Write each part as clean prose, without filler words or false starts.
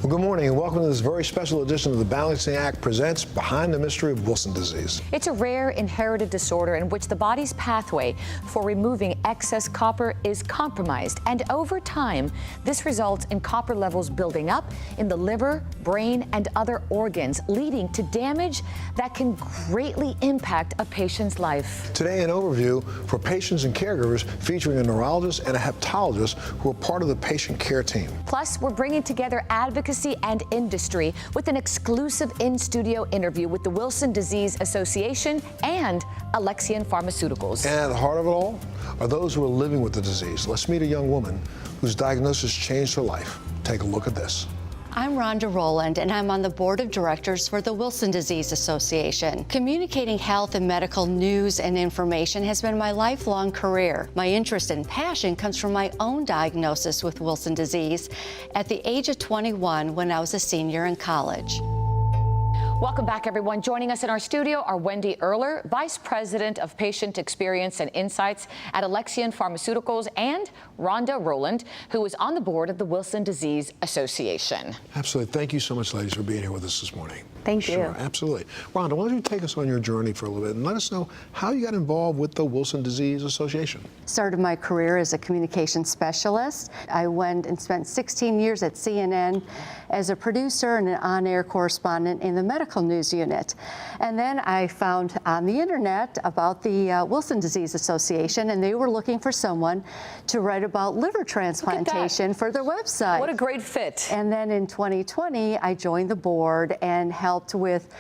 Well, good morning and welcome to this very special edition of the Balancing Act presents Behind the Mystery of Wilson Disease. It's a rare inherited disorder in which the body's pathway for removing excess copper is compromised. And over time, this results in copper levels building up in the liver, brain, and other organs, leading to damage that can greatly impact a patient's life. Today, an overview for patients and caregivers featuring a neurologist and a hepatologist who are part of the patient care team. Plus, we're bringing together advocacy and industry with an exclusive in-studio interview with the Wilson Disease Association and Alexion Pharmaceuticals. And at the heart of it all are those who are living with the disease. Let's meet a young woman whose diagnosis changed her life. Take a look at this. I'm Rhonda Rowland, and I'm on the board of directors for the Wilson Disease Association. Communicating health and medical news and information has been my lifelong career. My interest and passion comes from my own diagnosis with Wilson disease at the age of 21 when I was a senior in college. Welcome back, everyone. Joining us in our studio are Wendy Erler, Vice President of Patient Experience and Insights at Alexion Pharmaceuticals, and Rhonda Rowland, who is on the board of the Wilson Disease Association. Absolutely. Thank you so much, ladies, for being here with us this morning. Thank you. Sure, absolutely. Rhonda, why don't you take us on your journey for a little bit and let us know how you got involved with the Wilson Disease Association. Started my career as a communications specialist. I went and spent 16 years at CNN as a producer and an on-air correspondent in the medical news unit. And then I found on the internet about the Wilson Disease Association, and they were looking for someone to write about liver transplantation for their website. What a great fit. And then in 2020, I joined the board and helped with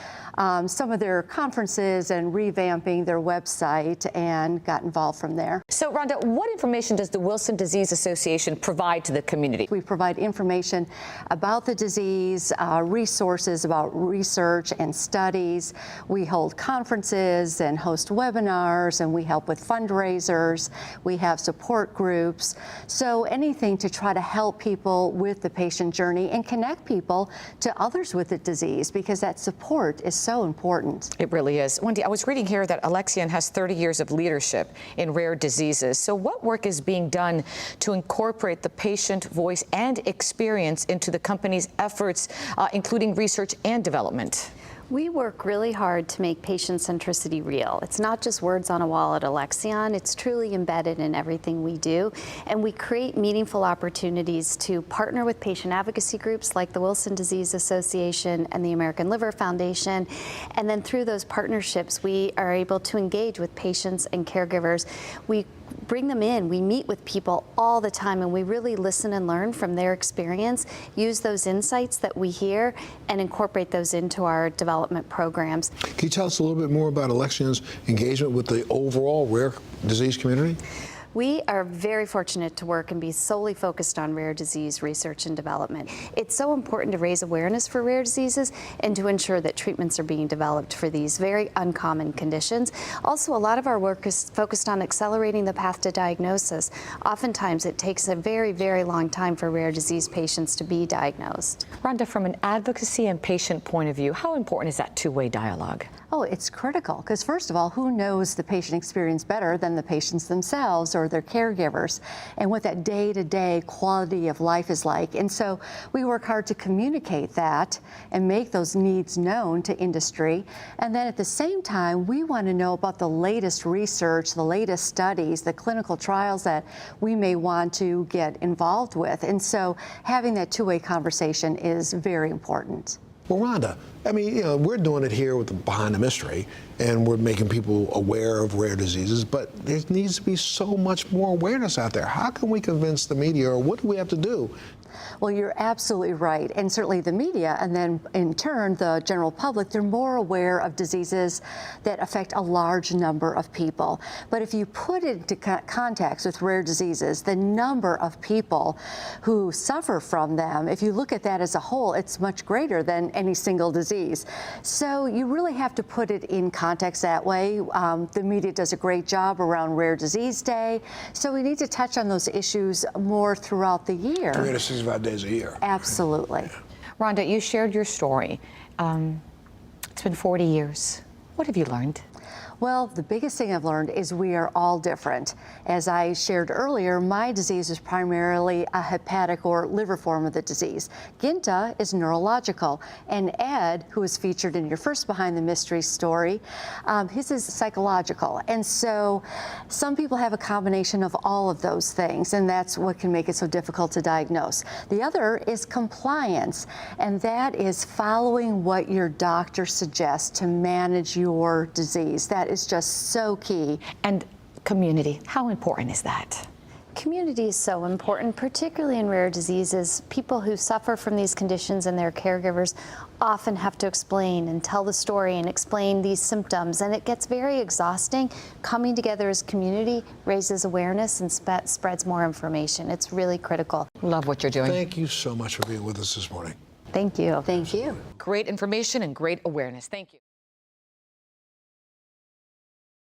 some of their conferences and revamping their website and got involved from there. So, Rhonda, what information does the Wilson Disease Association provide to the community? We provide information about the disease, resources about research and studies. We hold conferences and host webinars, and we help with fundraisers. We have support groups. So anything to try to help people with the patient journey and connect people to others with the disease, because that support is so important. It really is. Wendy, I was reading here that Alexion has 30 years of leadership in rare diseases. So what work is being done to incorporate the patient voice and experience into the company's efforts, including research and development? We work really hard to make patient centricity real. It's not just words on a wall at Alexion, it's truly embedded in everything we do. And we create meaningful opportunities to partner with patient advocacy groups like the Wilson Disease Association and the American Liver Foundation. And then through those partnerships, we are able to engage with patients and caregivers. We bring them in, we meet with people all the time, and we really listen and learn from their experience, use those insights that we hear, and incorporate those into our development programs. Can you tell us a little bit more about Alexion's engagement with the overall rare disease community? We are very fortunate to work and be solely focused on rare disease research and development. It's so important to raise awareness for rare diseases and to ensure that treatments are being developed for these very uncommon conditions. Also, a lot of our work is focused on accelerating the path to diagnosis. Oftentimes, it takes a very, very long time for rare disease patients to be diagnosed. Rhonda, from an advocacy and patient point of view, how important is that two-way dialogue? Oh, it's critical, because first of all, who knows the patient experience better than the patients themselves or their caregivers, and what that day-to-day quality of life is like. And so we work hard to communicate that and make those needs known to industry. And then at the same time, we want to know about the latest research, the latest studies, the clinical trials that we may want to get involved with. And so having that two-way conversation is very important. Well, Rhonda, I mean, you know, we're doing it here with the Behind the Mystery, and we're making people aware of rare diseases, but there needs to be so much more awareness out there. How can we convince the media, or what do we have to do? Well, you're absolutely right. And certainly the media, and then in turn, the general public, they're more aware of diseases that affect a large number of people. But if you put it into context with rare diseases, the number of people who suffer from them, if you look at that as a whole, it's much greater than any single disease. So you really have to put it in context that way. The media does a great job around Rare Disease Day. So we need to touch on those issues more throughout the year. 365 days a year. Absolutely. Rhonda, you shared your story. It's been 40 years. What have you learned? Well, the biggest thing I've learned is we are all different. As I shared earlier, my disease is primarily a hepatic or liver form of the disease. Ginta is neurological, and Ed, who was featured in your first Behind the Mystery story, his is psychological. And so some people have a combination of all of those things, and that's what can make it so difficult to diagnose. The other is compliance, and that is following what your doctor suggests to manage your disease. That is just so key. And community, how important is that? Community is so important, particularly in rare diseases. People who suffer from these conditions and their caregivers often have to explain and tell the story and explain these symptoms, and it gets very exhausting. Coming together as community raises awareness and spreads more information. It's really critical. Love what you're doing. Thank you so much for being with us this morning. Thank you. Thank you. Great information and great awareness. Thank you.